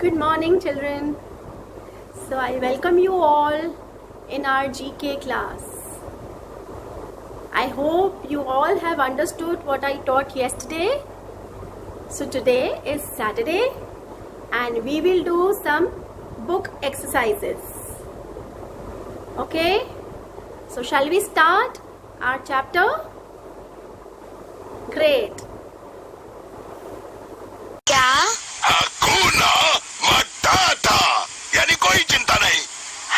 Good morning, children. So, I welcome you all in our GK class. I hope you all have understood what I taught yesterday. So, today is Saturday and we will do some book exercises. Okay? So, shall we start our chapter? Great. क्या हकूना मटाटा यानी कोई चिंता नहीं।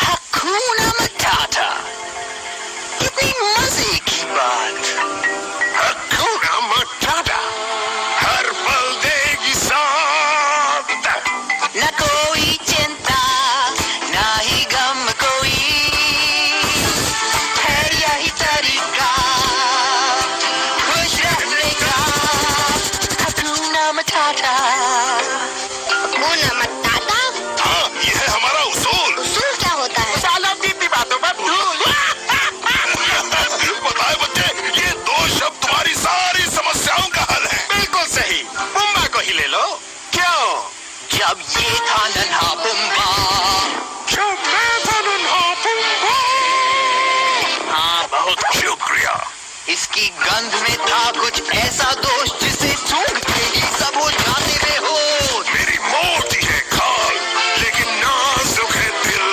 हकूना मटाटा, कितनी मजे की बात। हकूना मटाटा हर पल देगी साथ। न कोई चिंता न ही गम कोई, है यही तरीका खुश रहने का। हकूना मटाटा। हकूना मटाटा? हाँ, ये है हमारा उसूल। उसूल क्या होता है? सालों की बातों पर धूल। बताए बच्चे, ये दो शब्द तुम्हारी सारी समस्याओं का हल है। बिल्कुल सही। बुम्बा को ही ले लो। क्यों? जब ये था नन्हा बुम्बा, जब मैं था नन्हा बुम्बा। हाँ बहुत शुक्रिया। इसकी गंध में था कुछ ऐसा दोष जिसे सूंघ के ही सब हो जाते थे होश। मेरी मोटी है खाल लेकिन नाजुक है दिल।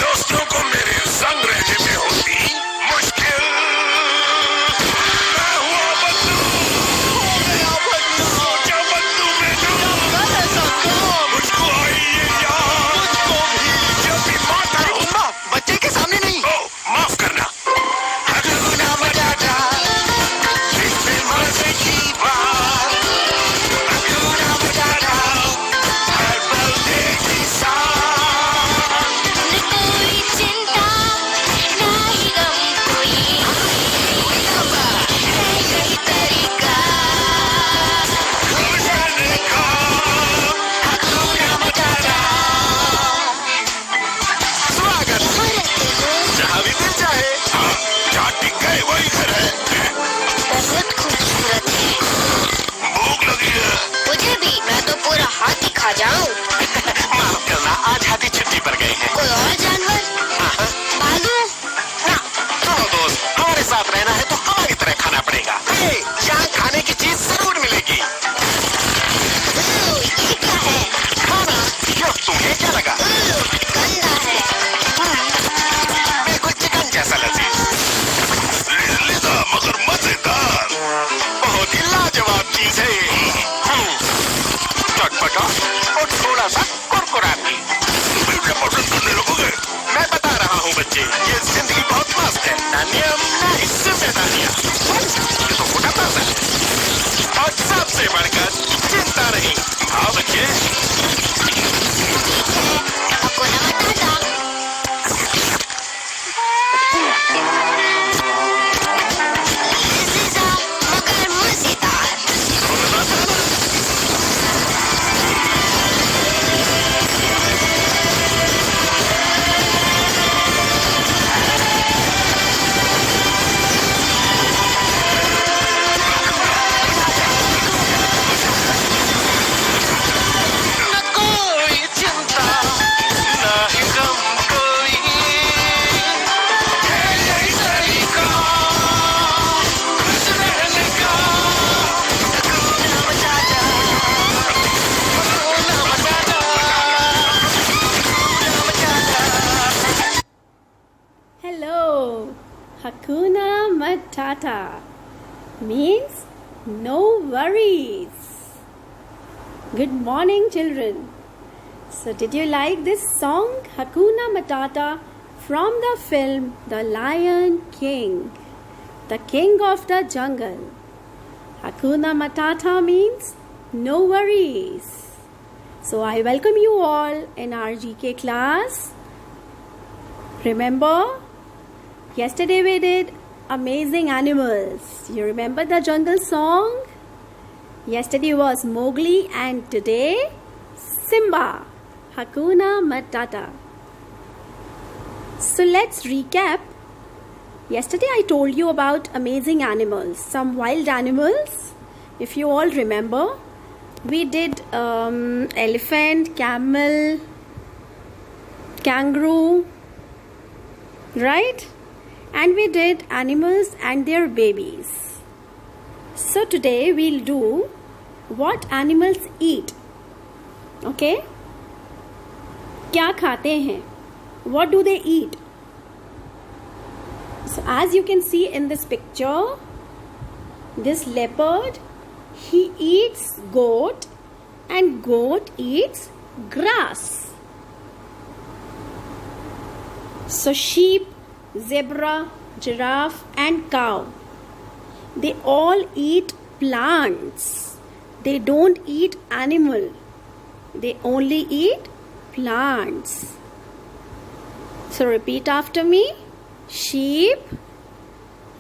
दोस्तों को मेरे संग रहने में होती मुश्किल। मैं हुआ बदलू, हो गया बदलू। सोचा बदलू में ना। कल ऐसा काम मुझको आई ये याद, मुझको भी। जब भी माता अरे हूँ। बुम्बा, बच्चे के सामने नहीं। ओ, माफ करना। हकूना मटाटा, इसमें मजे की बात। हकूना मटाटा, हर पल देगी साथ। न कोई चिंता न ही गम कोई, है यही तरीका खुश रहने का। हकूना मटाटा। स्वागत। जहाँ भी दिल चाहे। हाँ, जहाँ टिक गए वही घर है। बहुत खूबसूरत है। भूख लगी है। मुझे भी। मैं तो पूरा हाथी खा जाऊं। माफ करना, आज हाथी छुट्टी पर गए हैं। कोई और जानवर? भालू? ना, सुनो दोस्त, हमारे साथ रहना है तो हमारी तरह खाना पड़ेगा। हे, यहाँ खाने की चीज जरूर मिलेगी। ये क्या है? खाना। क्यों, तुम्हें क्या लगा? गंदा है। बिल्कुल चिकन जैसा लजीज। लिदा मगर मजेदार। बहुत ही लाजवाब चीज है ये। चटपटा और थोड़ा सा कुरकुरा भी। मीठा पसंद करने लगोगे। मैं बता रहा हूँ बच्चे, ये जिंदगी बहुत मस्त है। ना नियम ना इससे जिम्मेदारियाँ। ये तो मोटा ताजा है। और सबसे बढ़कर चिंता नहीं। हाँ बच्चे। हकूना मटाटा। लजीजा मगर मजेदार। न कोई चिंता न ही गम कोई, है यही तरीका खुश रहने का। हकूना मटाटा। हकूना मटाटा। हकूना मटाटा। Hello. Hakuna Matata means no worries. Good morning, children. So, did you like this song Hakuna Matata from the film The Lion King, the King of the Jungle? Hakuna Matata means no worries. So, I welcome you all in our GK class. Remember, yesterday we did amazing animals. You remember the jungle song? Yesterday was Mowgli and today Simba. Hakuna Matata. So let's recap. Yesterday I told you about amazing animals, some wild animals, if you all remember. We did elephant, camel, kangaroo, right? And we did animals and their babies. So today we'll do what animals eat. Okay? क्या खाते हैं? What do they eat? So as you can see in this picture, this leopard, he eats goat and goat eats grass. So sheep, zebra, giraffe and cow, they all eat plants. They don't eat animal. They only eat plants. So repeat after me. Sheep,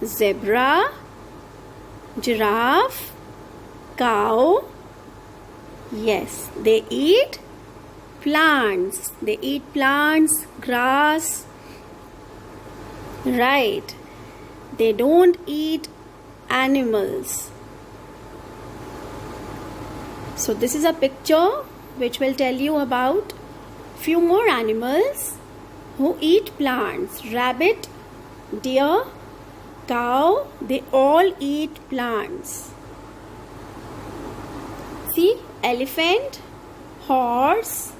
zebra, giraffe, cow. Yes, they eat plants. They eat plants, grass. Right. They don't eat animals. So this is a picture which will tell you about few more animals who eat plants. Rabbit, deer, cow, they all eat plants. See, elephant, horse,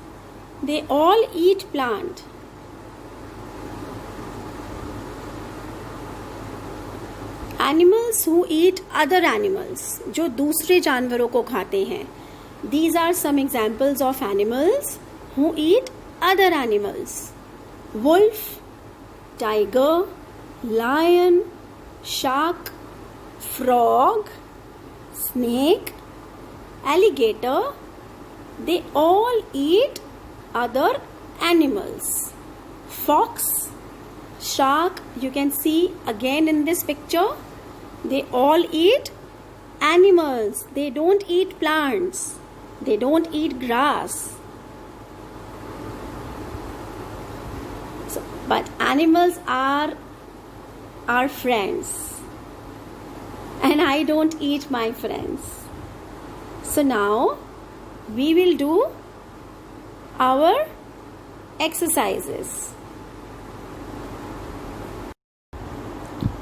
they all eat plant. Animals who eat other animals, जो दूसरे जानवरों को खाते हैं. These are some examples of animals who eat other animals. Wolf, tiger, lion, shark, frog, snake, alligator, they all eat other animals. Fox, shark, you can see again in this picture, they all eat animals. They don't eat plants. They don't eat grass. So, but animals are our friends. And I don't eat my friends. So now we will do our exercises.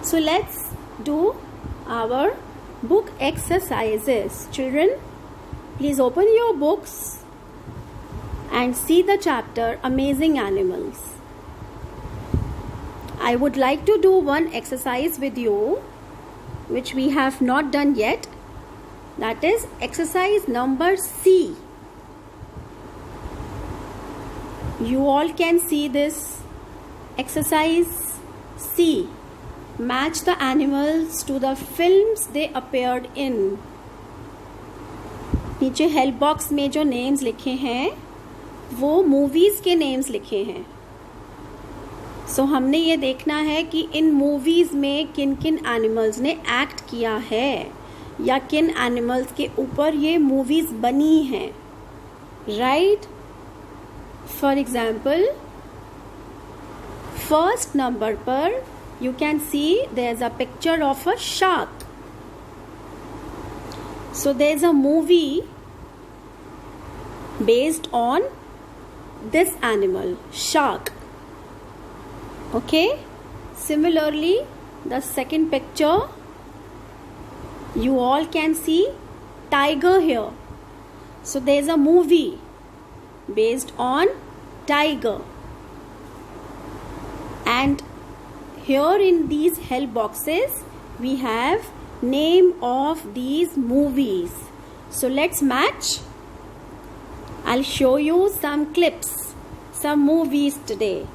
So let's do our book exercises. Children, please open your books and see the chapter Amazing Animals. I would like to do one exercise with you which we have not done yet. That is exercise number C. You all can see this exercise C. Match the animals to the films they appeared in. नीचे help box में जो names लिखे हैं वो movies के names लिखे हैं. सो हमने ये देखना है कि इन मूवीज में किन किन एनिमल्स ने एक्ट किया है या किन एनिमल्स के ऊपर ये मूवीज बनी हैं. Right? For example, first number पर you can see there's a picture of a shark. So there's a movie based on this animal, shark. Okay? Similarly, the second picture, you all can see tiger here. So there's a movie based on tiger. And here in these help boxes, we have name of these movies. So let's match. I'll show you some clips, some movies today.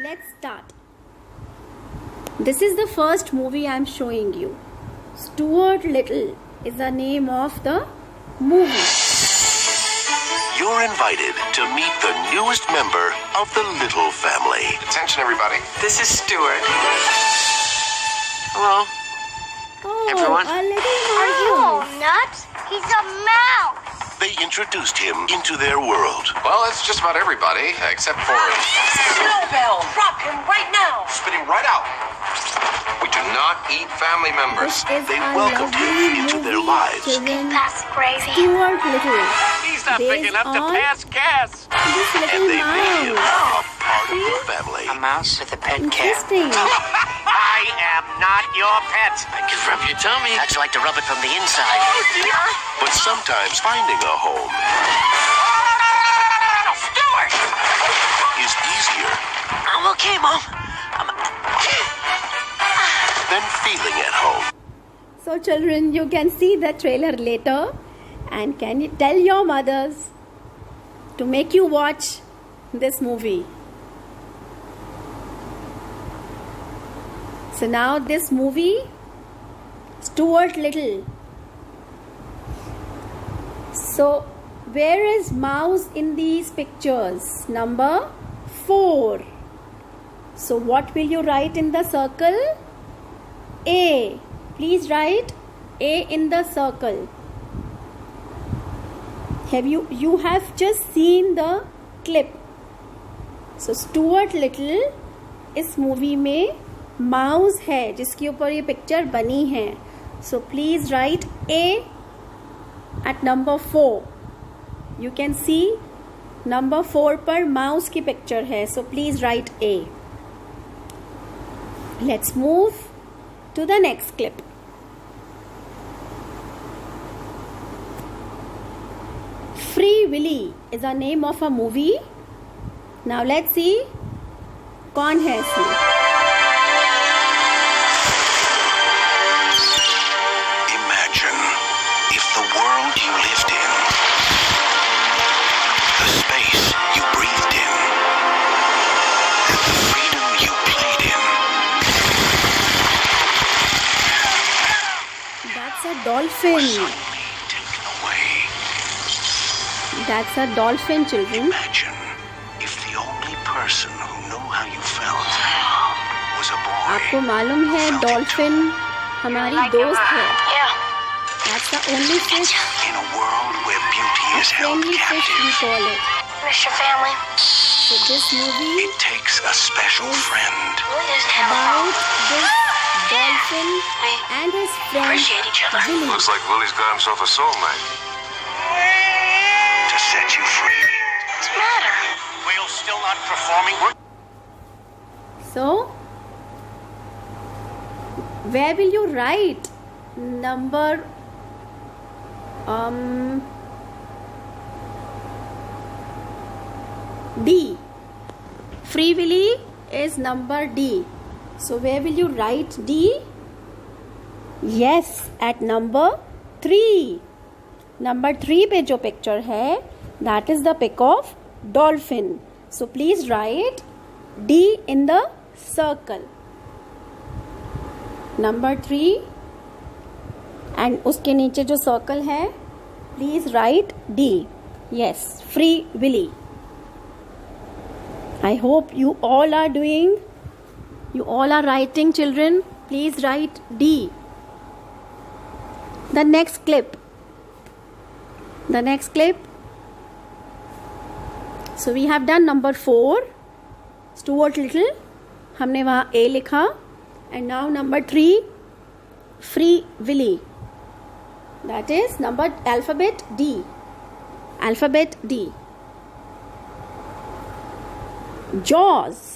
Let's start. This is the first movie I'm showing you. Stuart Little is the name of the movie. You're invited to meet the newest member of the Little family. Attention, everybody. This is Stuart. Hello. Oh, Everyone? a little Are you all mouse. nuts? He's a mouse. They introduced him into their world. Well, it's just about everybody, except for... Snowbell! Drop him right now! Spitting right out. We do not eat family members. This is They a welcomed him lovely into their movie, lives. children. That's crazy. Stuart Little. He's not big Based enough to on pass gas. this And little they made him mouse. a part of the family. A mouse with a pet cat. Interesting. I am not your pet. I can rub your tummy. How'd you like to rub it from the inside? But sometimes finding a home Stuart! is easier I'm okay, Mom. than feeling at home. So children, you can see the trailer later, and can you tell your mothers to make you watch this movie? So now this movie, Stuart Little. So where is mouse in these pictures? Number 4. So what will you write in the circle? A. Please write A in the circle. You have just seen the clip. So Stuart Little इस movie में mouse है जिसके ऊपर ये picture बनी है. So please write A at number 4. You can see number 4 पर mouse की पिक्चर है. So please write A. Let's move to the next clip. Free Willy is the name of a movie. Now let's see कौन है इसमें. Imagine if the world you lived in, the space you breathed in, and the freedom you played in. That's a dolphin. Suddenly taken away. That's a dolphin, children. Imagine if the only person who knew how you felt was a boy. आपको मालूम है dolphin हमारी दोस्त है. Yeah. That's the only fish, In a world where beauty is held friendly fish we captive, call it. Miss your family. So this movie it takes a special friend Willie doesn't have a about home. this dolphin We and his friend appreciate each other. Willy. Looks like Willie's got himself a soulmate. to set you free. What's the matter? Will's still not performing. So where will you write number D? Free Willy is number D. So where will you write D? Yes, at number 3. Number 3 पे जो picture है, that is the pic of dolphin. So please write D in the circle. Number 3 and उसके नीचे जो circle है, please write D. Yes, Free Willy. I hope you all are writing, children. Please write D. The next clip. So we have done number 4, Stuart Little. हमने वहाँ A लिखा. And now number 3, Free Willy. That is number alphabet D. Alphabet D. Jaws.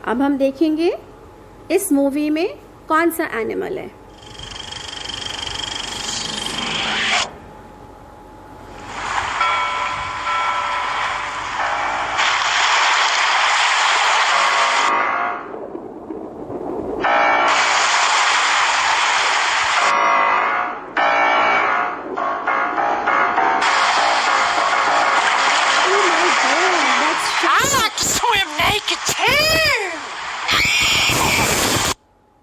अब हम देखेंगे इस movie में कौन सा एनिमल है.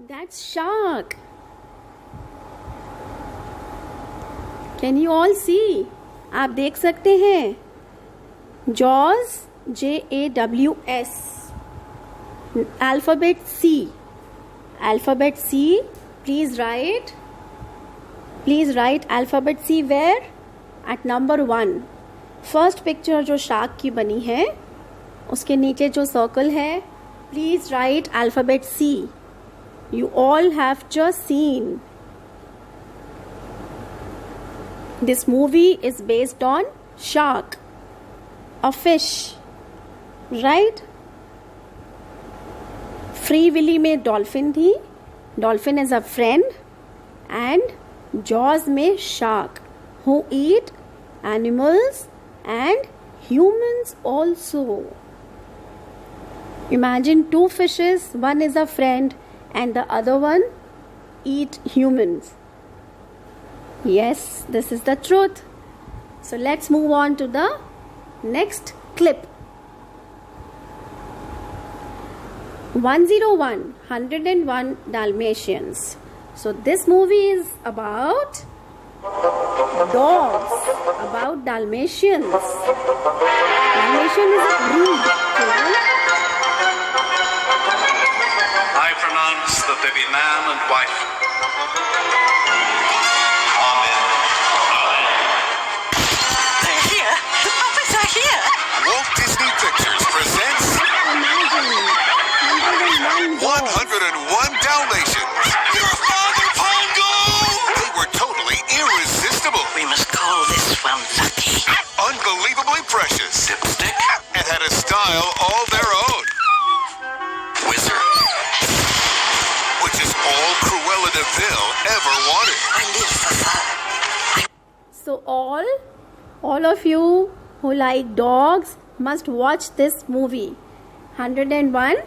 That's shark. Can you all see? आप देख सकते हैं. Jaws, Jaws. Alphabet C. Please write Please write alphabet C where? At number 1. First picture जो शार्क की बनी है उसके नीचे जो सर्कल है, please write alphabet C. You all have just seen. This movie is based on shark, a fish, right? Free Willy में dolphin थी, dolphin is a friend, and Jaws में shark who eat animals and humans also. Imagine two fishes, one is a friend and the other one eat humans. Yes, this is the truth. So let's move on to the next clip. 101 Dalmatians. So this movie is about dogs, about Dalmatians. Dalmatian is a breed, children. I pronounce that they be man and wife. Amen. They're here. The puppets are here. Walt Disney Pictures presents Imagine 101 Dalmatians. Your father, Pongo! They were totally irresistible, We must call this one Lucky. unbelievably precious, Dipstick. and had a style all their own, Wizard. which is all Cruella de Vil ever wanted. I live for fun. So all of you who like dogs must watch this movie, 101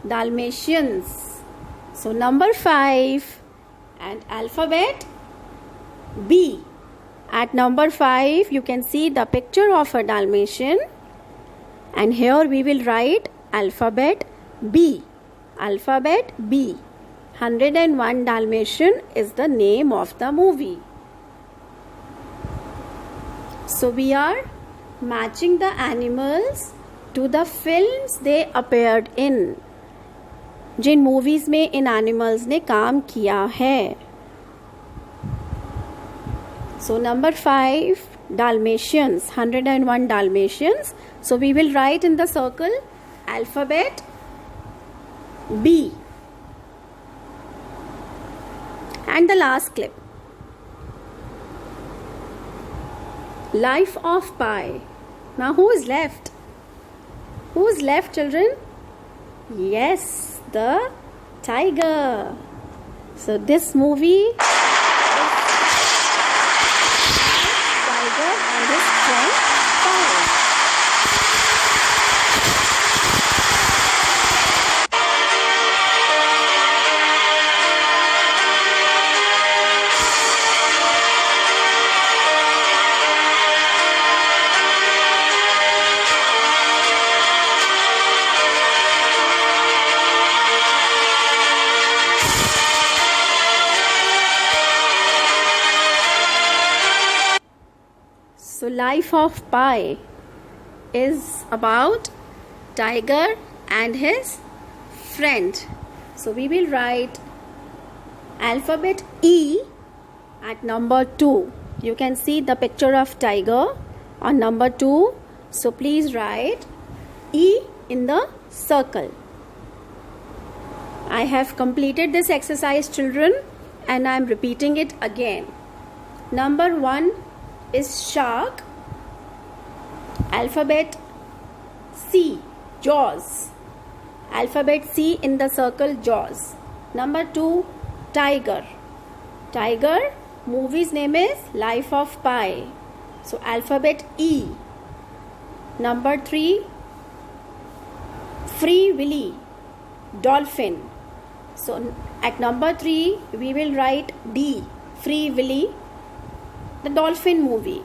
Dalmatians. So number 5 and alphabet B. At number 5 you can see the picture of a Dalmatian, and here we will write alphabet B. Alphabet B. 101 Dalmatian is the name of the movie. So we are matching the animals to the films they appeared in. जिन movies में इन animals ने काम किया है. So number 5 Dalmatians, 101 Dalmatians. So we will write in the circle alphabet B. And the last clip. Life of Pi. Now who is left? Who is left, children? Yes, the tiger. So this movie is tiger and his friend Pi. So Life of Pi is about tiger and his friend. So we will write alphabet E at number 2. You can see the picture of tiger on number 2. So please write E in the circle. I have completed this exercise, children, and I am repeating it again. Number 1 is shark. Alphabet C, Jaws. Alphabet C in the circle, Jaws. Number 2, tiger. Tiger, movie's name is Life of Pi. So alphabet E. Number 3, Free Willy, dolphin. So at number 3 we will write D, Free Willy, the dolphin movie.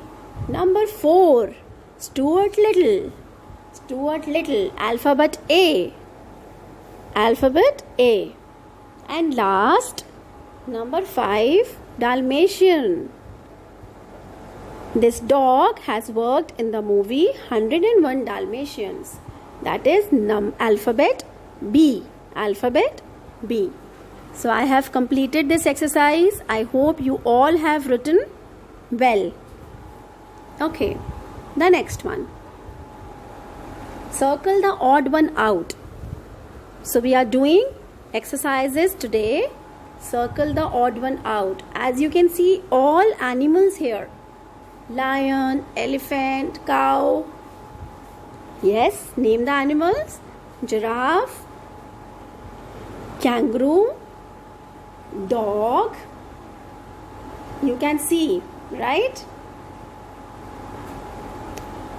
Number 4, Stuart Little. Stuart Little, alphabet A. Alphabet A. And last, number 5, Dalmatian. This dog has worked in the movie 101 Dalmatians. That is alphabet B. Alphabet B. So I have completed this exercise. I hope you all have written well. Okay, the next one. Circle the odd one out. So we are doing exercises today. Circle the odd one out. As you can see, all animals here. Lion, elephant, cow. Yes, name the animals. Giraffe, kangaroo, dog. You can see, right?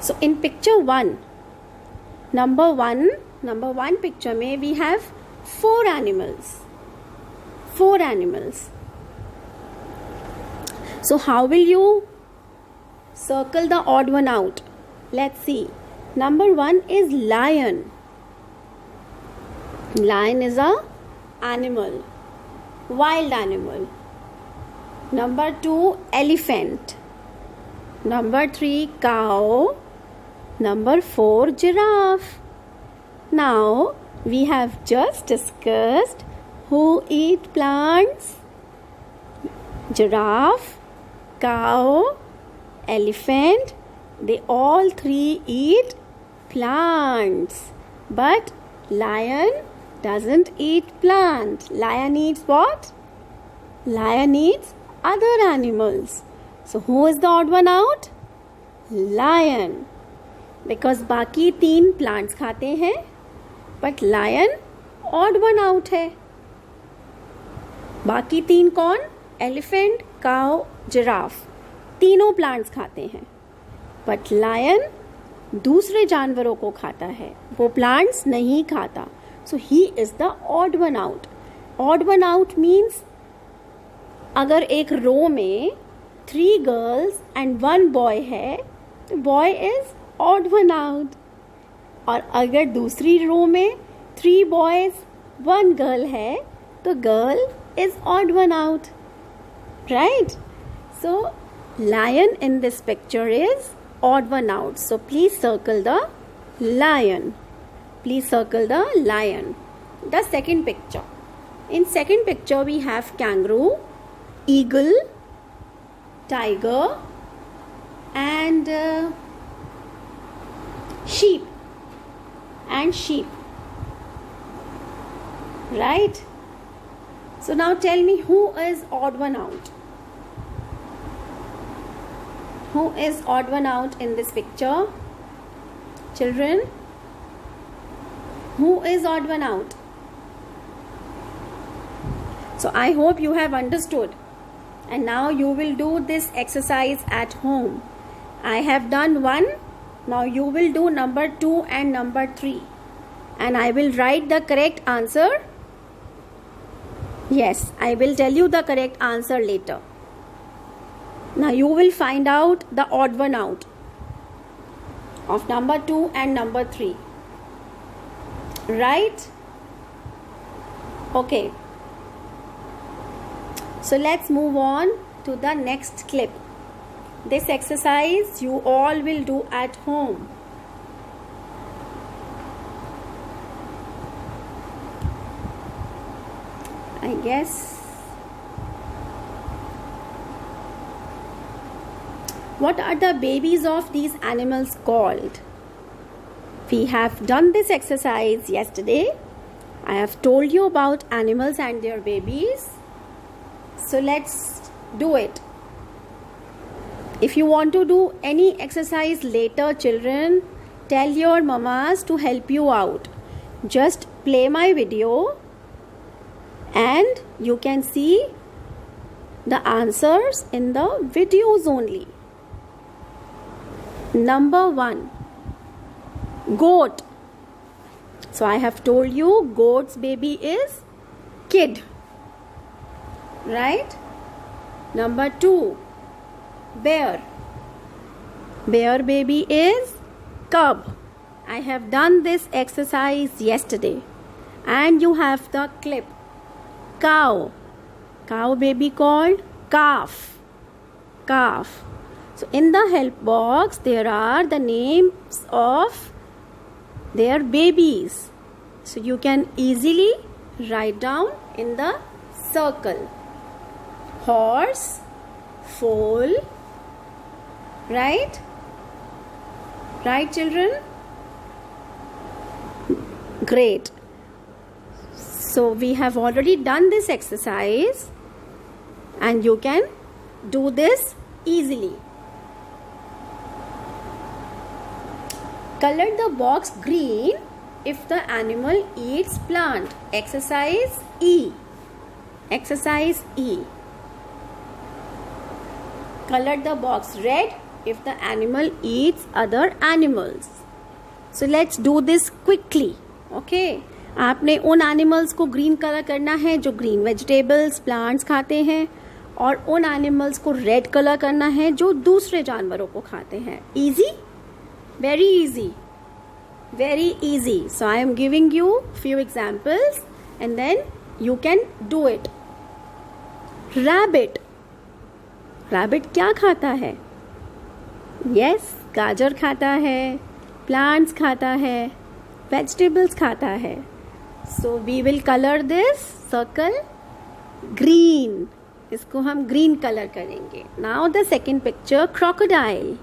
So in picture 1, number one picture में we have 4 animals. 4 animals. So how will you circle the odd one out? Let's see. Number 1 is lion. Lion is a animal, wild animal. Number 2, elephant. Number 3, cow. Number 4, giraffe. Now we have just discussed who eat plants. Giraffe, cow, elephant, they all 3 eat plants. But lion doesn't eat plant. Lion eats what? Lion eats other animals. So who is the odd one out? Lion. Because बाकी 3 plants खाते हैं, but lion odd one out है. बाकी 3 कौन? Elephant, cow, giraffe. तीनों plants खाते हैं, but lion दूसरे जानवरों को खाता है, वो plants नहीं खाता. So he is the odd one out. Odd one out means अगर एक रो में 3 girls and 1 boy है, तो boy is odd one out. और अगर दूसरी रो में 3 boys 1 girl है, तो girl is odd one out. Right? So lion in this picture is odd one out. So please circle the lion. Please circle the lion. The second picture. In second picture we have kangaroo, eagle, tiger and sheep. Right? So now tell me who is odd one out? Who is odd one out in this picture? Children? Who is odd one out? So I hope you have understood. And now you will do this exercise at home. I have done 1. Now you will do number 2 and number 3. And I will write the correct answer. Yes, I will tell you the correct answer later. Now you will find out the odd one out of number 2 and number 3. Right? Okay. So let's move on to the next clip. This exercise you all will do at home. I guess. What are the babies of these animals called? We have done this exercise yesterday. I have told you about animals and their babies. So let's do it. If you want to do any exercise later, children, tell your mamas to help you out. Just play my video and you can see the answers in the videos only. Number 1, goat. So I have told you goat's baby is kid. Right? Number 2, bear. Bear baby is cub. I have done this exercise yesterday. And you have the clip. Cow. Cow baby called calf. Calf. So in the help box there are the names of their babies. So you can easily write down in the circle. Horse, foal, right? Right, children? Great. So we have already done this exercise and you can do this easily. Color the box green if the animal eats plant. Exercise E. Exercise E. Color the box red if the animal eats other animals. So let's do this quickly. Okay. आपने उन animals को green colour करना है जो green vegetables plants खाते हैं, और उन एनिमल्स को रेड कलर करना है जो दूसरे जानवरों को खाते हैं. Easy, very easy, very easy. So I am giving you few examples and then you can do it. Rabbit. Rabbit क्या खाता है? Yes, गाजर खाता है, plants खाता है, vegetables खाता है. So we will color this circle green. इसको हम green color करेंगे. Now the second picture, crocodile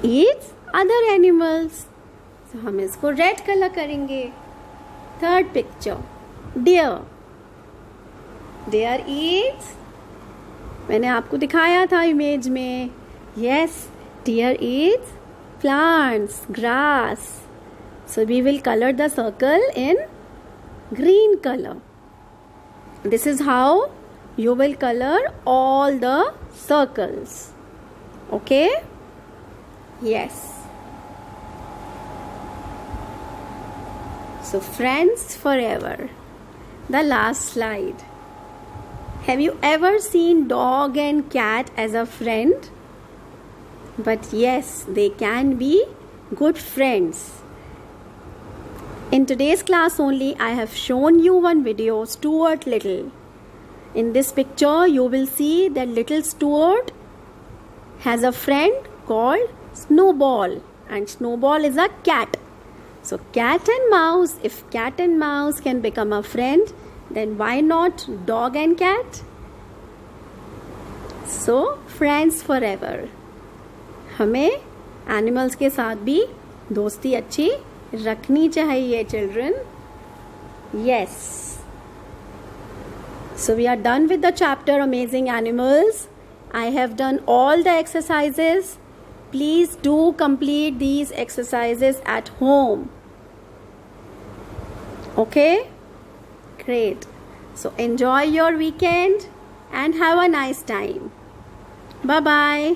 eats other animals. So हम इसको red color करेंगे. Third picture, deer. Deer eats, मैंने आपको दिखाया था इमेज में. Yes, deer eats plants, grass. So we will color the circle in green color. This is how you will color all the circles. Okay? Yes. So friends forever. The last slide. Have you ever seen dog and cat as a friend? But yes, they can be good friends. In today's class only, I have shown you one video, Stuart Little. In this picture, you will see that little Stuart has a friend called Snowball, and Snowball is a cat. So cat and mouse, if cat and mouse can become a friend, then why not dog and cat? So friends forever. हमें animals के साथ भी दोस्ती अच्छी रखनी चाहिए, children. Yes. So we are done with the chapter Amazing Animals. I have done all the exercises. Please do complete these exercises at home. Okay? Great. So enjoy your weekend and have a nice time. Bye-bye.